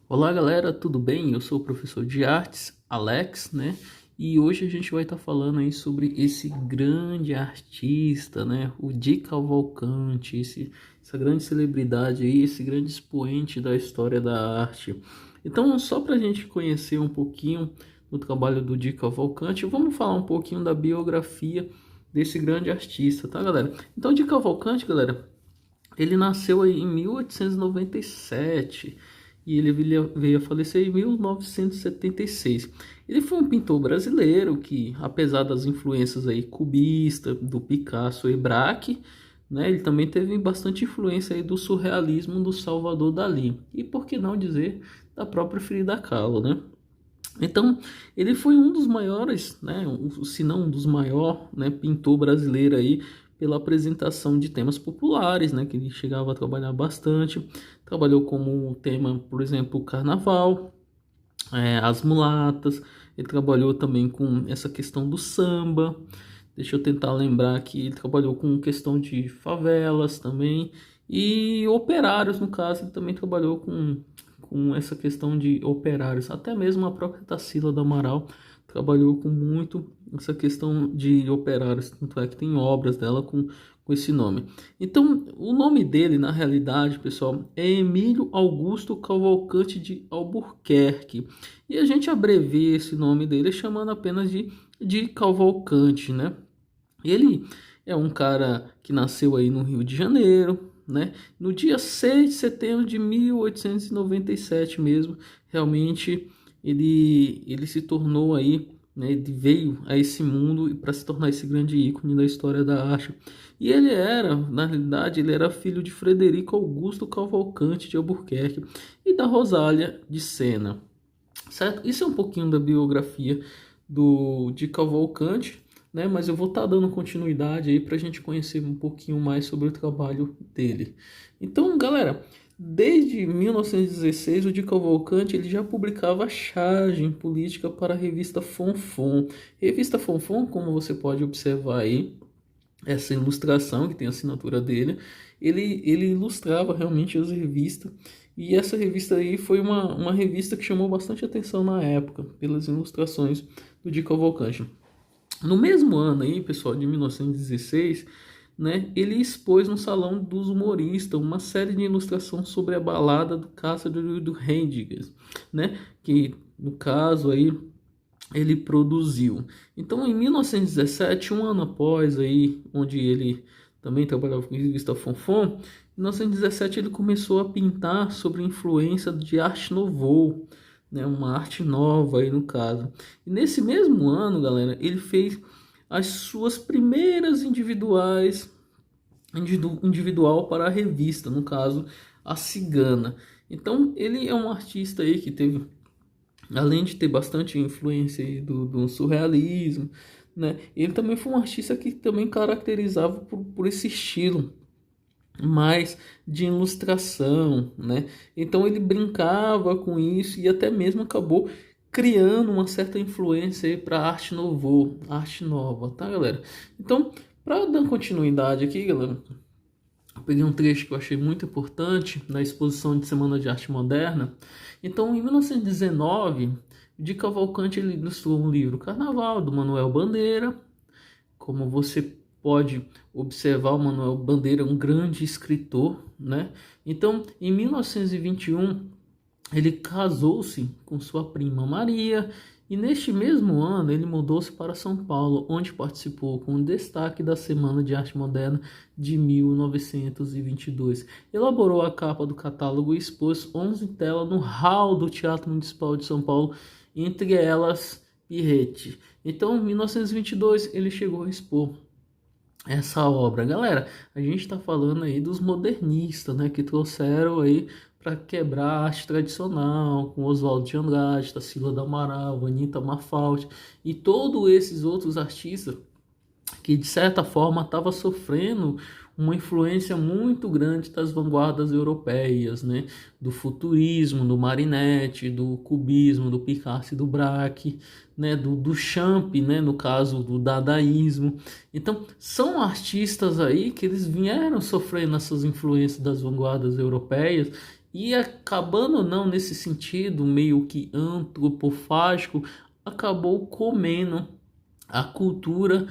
Olá galera, tudo bem? Eu sou o professor de artes, Alex, né? E hoje a gente vai estar falando aí sobre esse grande artista, né? O Di Cavalcanti, essa grande celebridade aí, esse grande expoente da história da arte. Então, só para a gente conhecer um pouquinho do trabalho do Di Cavalcanti, vamos falar um pouquinho da biografia desse grande artista, tá, galera? Então, Di Cavalcanti, galera, ele nasceu aí em 1897 e ele veio a falecer em 1976. Ele foi um pintor brasileiro que, apesar das influências aí cubista, do Picasso e Braque, né, ele também teve bastante influência aí do surrealismo do Salvador Dalí. E por que não dizer da própria Frida Kahlo, né? Então, ele foi um dos maiores, né, se não um dos maiores, né, pintor brasileiro aí, pela apresentação de temas populares, né, que ele chegava a trabalhar bastante. Trabalhou como tema, por exemplo, o carnaval, as mulatas. Ele trabalhou também com essa questão do samba. Deixa eu tentar lembrar que ele trabalhou com questão de favelas também. E operários, no caso, ele também trabalhou com essa questão de operários. Até mesmo a própria Tarsila do Amaral trabalhou com muito essa questão de operários. Tanto é que tem obras dela com esse nome. Então, o nome dele, na realidade, pessoal, é Emílio Augusto Cavalcante de Albuquerque. E a gente abrevia esse nome dele chamando apenas de Cavalcante, né? Ele é um cara que nasceu aí no Rio de Janeiro, né? No dia 6 de setembro de 1897 mesmo, realmente ele se tornou aí, né? Ele veio a esse mundo para se tornar esse grande ícone da história da arte. E ele era, na realidade, ele era filho de Frederico Augusto Cavalcante de Albuquerque e da Rosália de Sena, certo? Isso é um pouquinho da biografia de Cavalcante, né? Mas eu vou estar dando continuidade aí para a gente conhecer um pouquinho mais sobre o trabalho dele. Então, galera, desde 1916 o Di Cavalcanti ele já publicava charge política para a revista Fonfon. Revista Fonfon, como você pode observar aí, essa ilustração que tem a assinatura dele, ele ilustrava realmente as revistas. E essa revista aí foi uma revista que chamou bastante atenção na época, pelas ilustrações do Di Cavalcanti. No mesmo ano aí, pessoal, de 1916, né, ele expôs no Salão dos Humoristas uma série de ilustrações sobre a balada do Cássio do Rendigas, né, que no caso aí ele produziu. Então, em 1917, um ano após aí, onde ele também trabalhava com a revista Fonfon, em 1917 ele começou a pintar sobre a influência de Arte Nouveau, né, uma arte nova aí no caso. E nesse mesmo ano, galera, ele fez as suas primeiras individual para a revista, no caso, a Cigana. Então, ele é um artista aí que teve, além de ter bastante influência aí do surrealismo, né, ele também foi um artista que também caracterizava por esse estilo mais de ilustração, né? Então ele brincava com isso e até mesmo acabou criando uma certa influência para arte novo, arte nova, tá, galera? Então, para dar continuidade aqui, galera, eu peguei um trecho que eu achei muito importante na exposição de Semana de Arte Moderna. Então, em 1919, de Cavalcante ele ilustrou um livro Carnaval do Manuel Bandeira. Como você pode observar, o Manuel Bandeira é um grande escritor, né? Então, em 1921, ele casou-se com sua prima Maria e neste mesmo ano ele mudou-se para São Paulo, onde participou com destaque da Semana de Arte Moderna de 1922. Elaborou a capa do catálogo e expôs 11 telas no hall do Teatro Municipal de São Paulo, entre elas Pirrete. Então, em 1922, ele chegou a expor essa obra. Galera, a gente está falando aí dos modernistas, né, que trouxeram aí para quebrar a arte tradicional, com Oswaldo de Andrade, Tarsila do Amaral, Anita Malfatti e todos esses outros artistas que de certa forma estava sofrendo uma influência muito grande das vanguardas europeias, né? Do futurismo, do Marinetti, do cubismo, do Picasso e do Braque, né? Do Champ, né? No caso do dadaísmo. Então, são artistas aí que eles vieram sofrendo essas influências das vanguardas europeias e acabando ou não nesse sentido meio que antropofágico, acabou comendo a cultura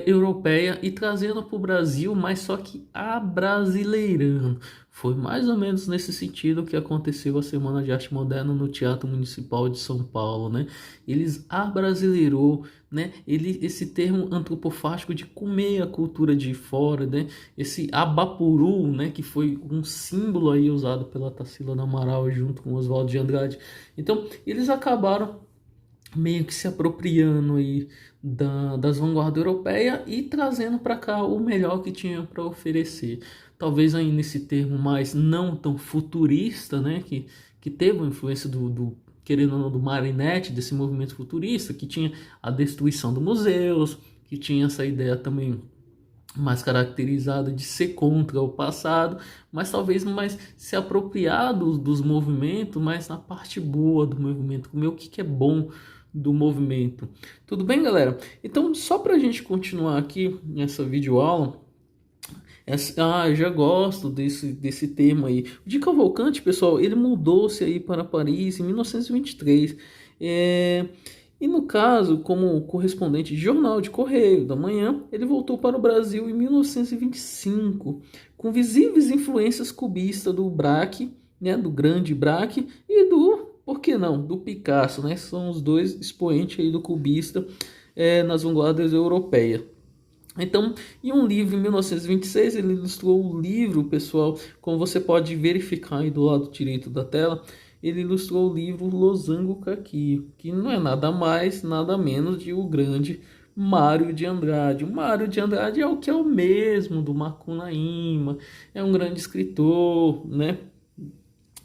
europeia e trazendo para o Brasil, mas só que abrasileirando. Foi mais ou menos nesse sentido que aconteceu a Semana de Arte Moderna no Teatro Municipal de São Paulo, né? Eles abrasileirou, né? Esse termo antropofágico de comer a cultura de fora, né? Esse abapuru, né? Que foi um símbolo aí usado pela Tarsila do Amaral junto com Oswaldo de Andrade. Então, eles acabaram meio que se apropriando aí das vanguardas europeias e trazendo para cá o melhor que tinha para oferecer. Talvez aí nesse termo mais não tão futurista, né, que teve uma influência querendo ou não, do Marinetti, desse movimento futurista, que tinha a destruição dos museus, que tinha essa ideia também mais caracterizada de ser contra o passado, mas talvez mais se apropriar dos movimentos, mas na parte boa do movimento, comer o que é bom do movimento. Tudo bem, galera? Então, só para a gente continuar aqui nessa videoaula, eu já gosto desse tema aí. O Di Cavalcanti, pessoal, ele mudou-se aí para Paris em 1923. E no caso, como correspondente de jornal de Correio da Manhã, ele voltou para o Brasil em 1925, com visíveis influências cubistas do Braque, né, do grande Braque, e por que não, do Picasso, né? São os dois expoentes aí do cubista nas vanguardas europeias. Então, em um livro em 1926, ele ilustrou o livro, pessoal, como você pode verificar aí do lado direito da tela, ele ilustrou o livro Losango Caqui, que não é nada mais, nada menos de o grande Mário de Andrade. O Mário de Andrade é o que é o mesmo do Macunaíma, é um grande escritor, né?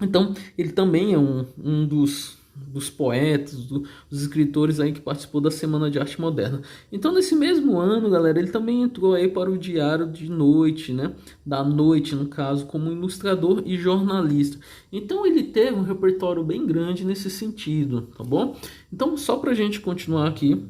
Então, ele também é um dos poetas, dos escritores aí que participou da Semana de Arte Moderna. Então, nesse mesmo ano, galera, ele também entrou aí para o Diário de Noite, né? Da Noite, no caso, como ilustrador e jornalista. Então, ele teve um repertório bem grande nesse sentido, tá bom? Então, só para a gente continuar aqui,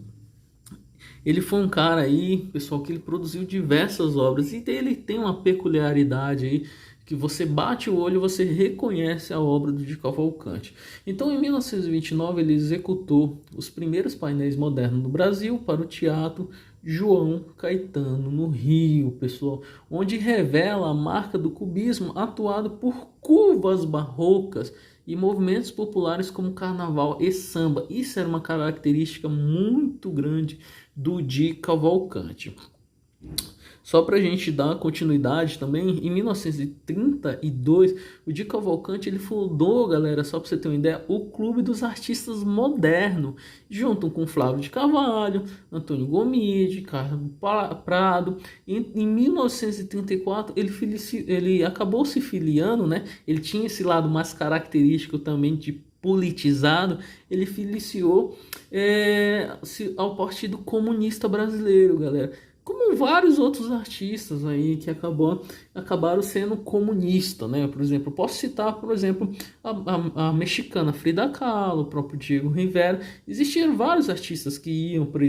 ele foi um cara aí, pessoal, que ele produziu diversas obras e ele tem uma peculiaridade aí que você bate o olho e você reconhece a obra do Di Cavalcanti. Então, em 1929, ele executou os primeiros painéis modernos no Brasil para o Teatro João Caetano, no Rio, pessoal, onde revela a marca do cubismo atuado por curvas barrocas e movimentos populares como carnaval e samba. Isso era uma característica muito grande do Di Cavalcanti. Só para a gente dar continuidade também, em 1932, o Di Cavalcanti ele fundou, galera, só para você ter uma ideia, o Clube dos Artistas Modernos, junto com Flávio de Carvalho, Antônio Gomide, Carlos Prado. Em 1934, ele acabou se filiando, né? Ele tinha esse lado mais característico também de politizado, ele filiciou ao Partido Comunista Brasileiro, galera. Como vários outros artistas aí que acabaram sendo comunistas, né? Por exemplo, posso citar, por exemplo, a mexicana Frida Kahlo, o próprio Diego Rivera. Existiam vários artistas que iam para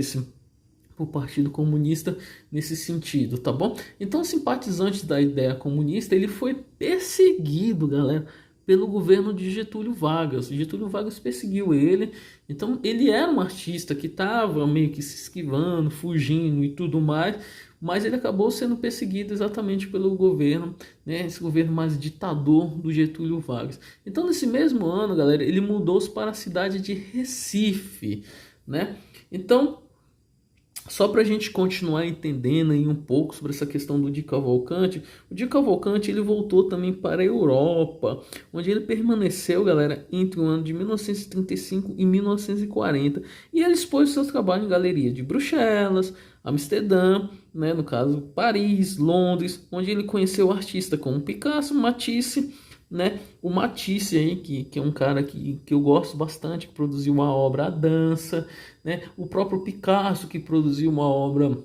o Partido Comunista nesse sentido, tá bom? Então, simpatizante da ideia comunista, ele foi perseguido, galera, pelo governo de Getúlio Vargas. Getúlio Vargas perseguiu ele, então ele era um artista que estava meio que se esquivando, fugindo e tudo mais, mas ele acabou sendo perseguido exatamente pelo governo, né, esse governo mais ditador do Getúlio Vargas. Então, nesse mesmo ano, galera, ele mudou-se para a cidade de Recife, né? Então, só para a gente continuar entendendo aí um pouco sobre essa questão do Di Cavalcanti, o Di Cavalcanti ele voltou também para a Europa, onde ele permaneceu, galera, entre o ano de 1935 e 1940, e ele expôs seu trabalho em galeria de Bruxelas, Amsterdã, né, no caso Paris, Londres, onde ele conheceu artistas como Picasso, Matisse, né? O Matisse aí, que é um cara que eu gosto bastante, que produziu uma obra A Dança, né? O próprio Picasso, que produziu uma obra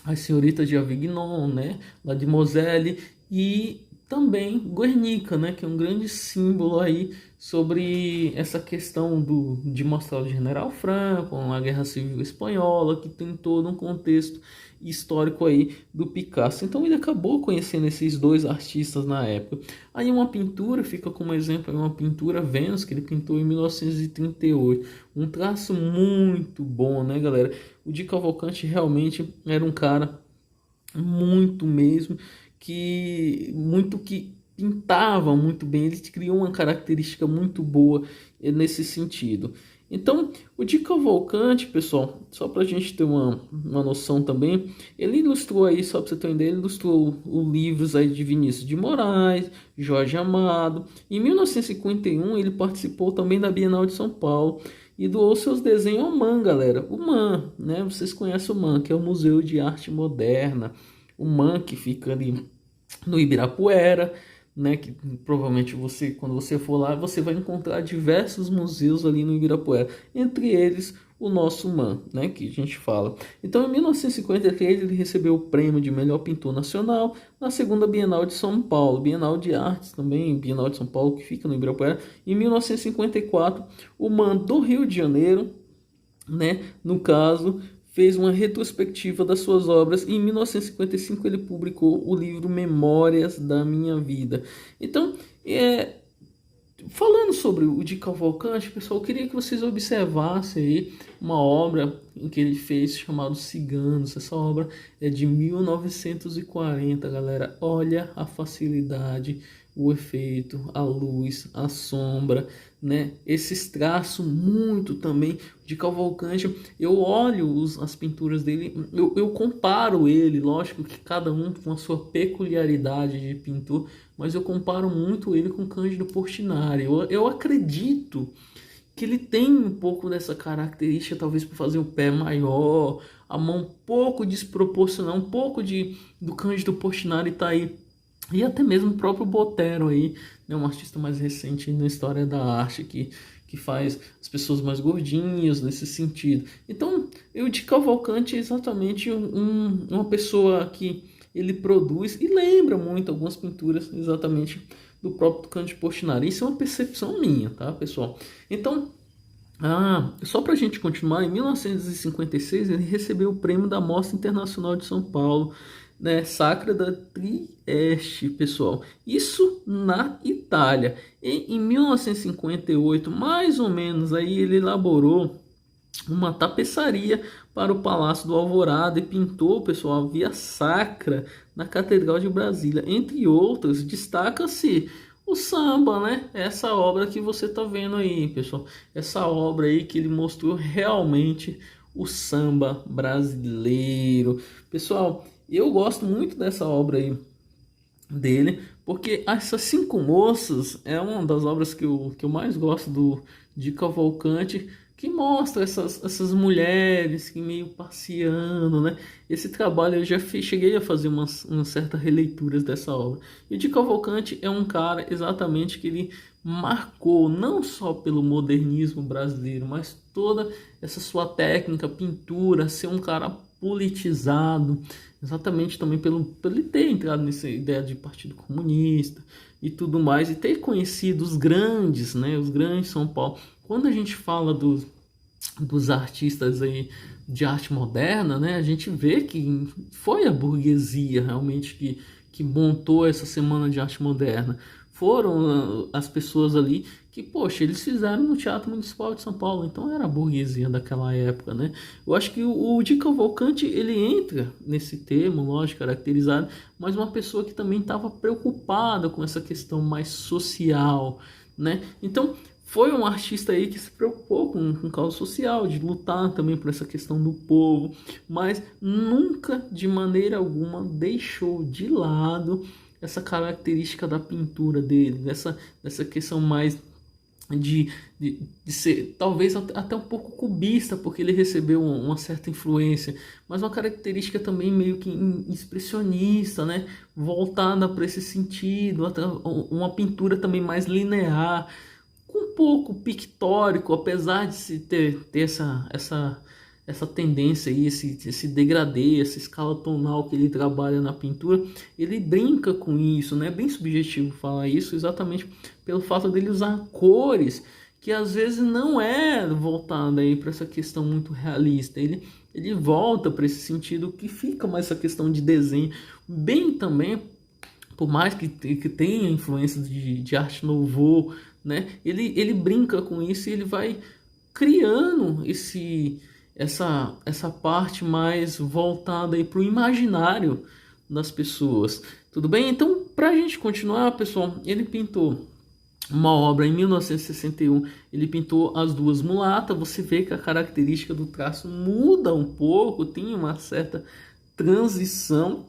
As Senhoritas de Avignon, né? La Demoiselle, e também Guernica, né, que é um grande símbolo aí sobre essa questão de mostrar o General Franco, a Guerra Civil Espanhola, que tem todo um contexto histórico aí do Picasso. Então ele acabou conhecendo esses dois artistas na época. Aí uma pintura, fica como exemplo, uma pintura Vênus, que ele pintou em 1938. Um traço muito bom, né, galera? O Di Cavalcanti realmente era um cara muito mesmo, que pintava muito bem, ele criou uma característica muito boa nesse sentido. Então, o Di Cavalcanti, pessoal, só para a gente ter uma noção também, ele ilustrou aí, só para você ter uma ideia, ele ilustrou os livros aí de Vinícius de Moraes, Jorge Amado. Em 1951, ele participou também da Bienal de São Paulo e doou seus desenhos ao MAN, galera. O MAN, né? Vocês conhecem o MAN, que é o Museu de Arte Moderna. O MAN, que fica ali no Ibirapuera, né? Que provavelmente você, quando você for lá, você vai encontrar diversos museus ali no Ibirapuera. Entre eles, o nosso MAN, né? Que a gente fala. Então, em 1953, ele recebeu o prêmio de melhor pintor nacional na segunda Bienal de São Paulo. Bienal de Artes também, Bienal de São Paulo, que fica no Ibirapuera. Em 1954, o MAN do Rio de Janeiro, né? No caso, fez uma retrospectiva das suas obras e em 1955 ele publicou o livro Memórias da Minha Vida. Então, falando sobre o Di Cavalcanti, pessoal, eu queria que vocês observassem aí uma obra em que ele fez chamado Ciganos. Essa obra é de 1940, galera. Olha a facilidade, o efeito, a luz, a sombra, né? Esses traços muito também de Cavalcanti. Eu olho as pinturas dele, eu comparo ele, lógico que cada um com a sua peculiaridade de pintor, mas eu comparo muito ele com Cândido Portinari. Eu acredito que ele tem um pouco dessa característica, talvez por fazer o pé maior, a mão um pouco desproporcional, um pouco do Cândido Portinari tá aí. E até mesmo o próprio Botero aí, né, um artista mais recente na história da arte, que faz as pessoas mais gordinhas nesse sentido. Então, eu de Cavalcanti é exatamente uma pessoa que ele produz e lembra muito algumas pinturas exatamente do próprio Cândido Portinari. Isso é uma percepção minha, tá, pessoal? Então, só para a gente continuar, em 1956 ele recebeu o prêmio da Mostra Internacional de São Paulo, né, Sacra da Trieste, pessoal. Isso na Itália. E em 1958, mais ou menos, aí ele elaborou uma tapeçaria para o Palácio do Alvorada e pintou, pessoal, a Via Sacra na Catedral de Brasília. Entre outras, destaca-se o samba, né? Essa obra que você tá vendo aí, pessoal. Essa obra aí que ele mostrou realmente o samba brasileiro. Pessoal, eu gosto muito dessa obra aí dele, porque essas Cinco Moças é uma das obras que eu mais gosto de Cavalcanti, que mostra essas mulheres que meio passeando, né? Esse trabalho eu já cheguei a fazer umas certas releituras dessa obra. E o Di Cavalcanti é um cara exatamente que ele marcou não só pelo modernismo brasileiro, mas toda essa sua técnica, pintura, ser um cara politizado, exatamente também pelo ele ter entrado nessa ideia de Partido Comunista e tudo mais, e ter conhecido os grandes, né, os grandes São Paulo. Quando a gente fala dos artistas aí de arte moderna, né, a gente vê que foi a burguesia realmente que montou essa Semana de Arte Moderna. Foram as pessoas ali que, poxa, eles fizeram no Teatro Municipal de São Paulo, então era a burguesia daquela época, né? Eu acho que o Di Cavalcanti, ele entra nesse termo, lógico, caracterizado, mas uma pessoa que também estava preocupada com essa questão mais social, né? Então, foi um artista aí que se preocupou com causa social, de lutar também por essa questão do povo, mas nunca, de maneira alguma, deixou de lado essa característica da pintura dele, dessa questão mais de ser talvez até um pouco cubista, porque ele recebeu uma certa influência, mas uma característica também meio que expressionista, né? Voltada para esse sentido, até uma pintura também mais linear, com um pouco pictórico, apesar de se ter essa tendência aí, esse degradê, essa escala tonal que ele trabalha na pintura, ele brinca com isso, né? É bem subjetivo falar isso, exatamente pelo fato dele usar cores que às vezes não é voltada aí para essa questão muito realista. Ele volta para esse sentido que fica mais essa questão de desenho, bem também, por mais que tenha influência de arte nouveau, né? Ele brinca com isso e ele vai criando essa parte mais voltada aí para o imaginário das pessoas. Tudo bem? Então, para a gente continuar, pessoal, ele pintou uma obra em 1961, ele pintou As Duas Mulatas. Você vê que a característica do traço muda um pouco, tem uma certa transição,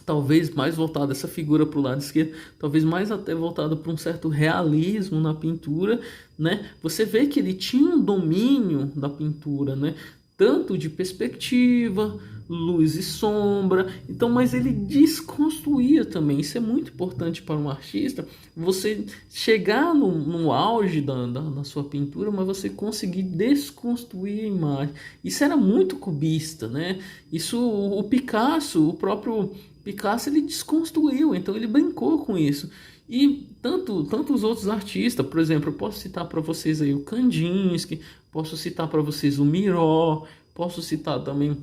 talvez mais voltada essa figura para o lado esquerdo, talvez mais até voltada para um certo realismo na pintura, né? Você vê que ele tinha um domínio da pintura, né? Tanto de perspectiva, luz e sombra, então, mas ele desconstruía também. Isso é muito importante para um artista, você chegar no auge da sua pintura, mas você conseguir desconstruir a imagem. Isso era muito cubista, né? Isso o Picasso, o próprio Picasso, ele desconstruiu, então ele brincou com isso. E tantos outros artistas, por exemplo, eu posso citar para vocês aí o Kandinsky, posso citar para vocês o Miró, posso citar também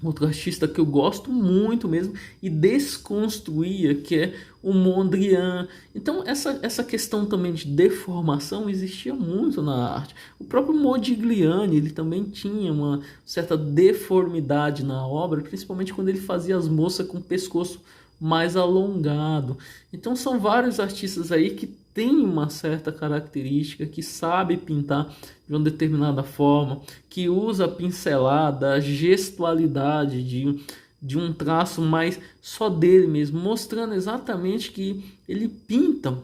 outro artista que eu gosto muito mesmo e desconstruía, que é o Mondrian. Então essa questão também de deformação existia muito na arte. O próprio Modigliani, ele também tinha uma certa deformidade na obra, principalmente quando ele fazia as moças com o pescoço mais alongado. Então são vários artistas aí que têm uma certa característica, que sabe pintar de uma determinada forma, que usa a pincelada, a gestualidade de um traço mais só dele mesmo, mostrando exatamente que ele pinta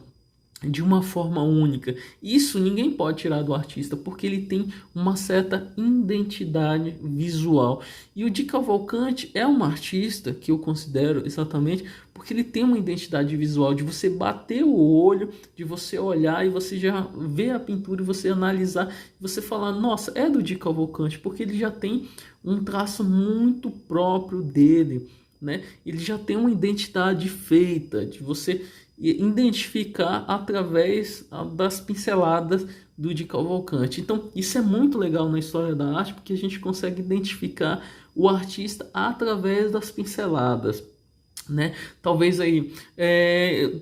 de uma forma única. Isso ninguém pode tirar do artista, porque ele tem uma certa identidade visual. E o Di Cavalcanti é um artista que eu considero exatamente porque ele tem uma identidade visual, de você bater o olho, de você olhar e você já ver a pintura e você analisar, e você falar, nossa, é do Di Cavalcanti, porque ele já tem um traço muito próprio dele, né? Ele já tem uma identidade feita, de você identificar através das pinceladas do Di Cavalcanti. Então isso é muito legal na história da arte, porque a gente consegue identificar o artista através das pinceladas, né? Talvez aí,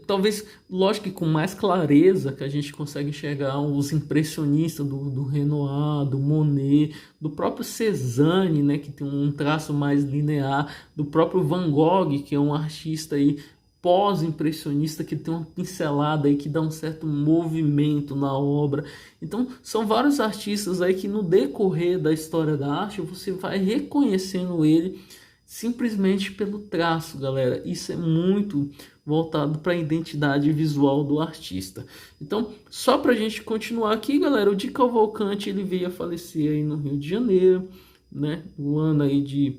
talvez, lógico que com mais clareza que a gente consegue enxergar os impressionistas do Renoir, do Monet, do próprio Cézanne, né, que tem um traço mais linear, do próprio Van Gogh, que é um artista aí pós-impressionista, que tem uma pincelada aí que dá um certo movimento na obra. Então são vários artistas aí que no decorrer da história da arte você vai reconhecendo ele simplesmente pelo traço, galera. Isso é muito voltado para a identidade visual do artista. Então, só para a gente continuar aqui, galera, o Di Cavalcanti, ele veio a falecer aí no Rio de Janeiro, né? No ano aí de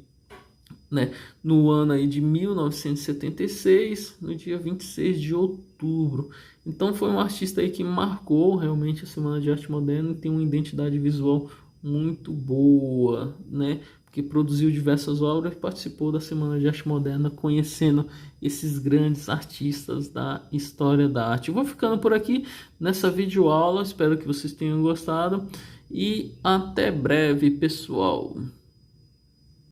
1976, no dia 26 de outubro. Então foi um artista aí que marcou realmente a Semana de Arte Moderna e tem uma identidade visual muito boa, né? Que produziu diversas obras e participou da Semana de Arte Moderna, conhecendo esses grandes artistas da história da arte. Eu vou ficando por aqui nessa videoaula, espero que vocês tenham gostado e até breve, pessoal!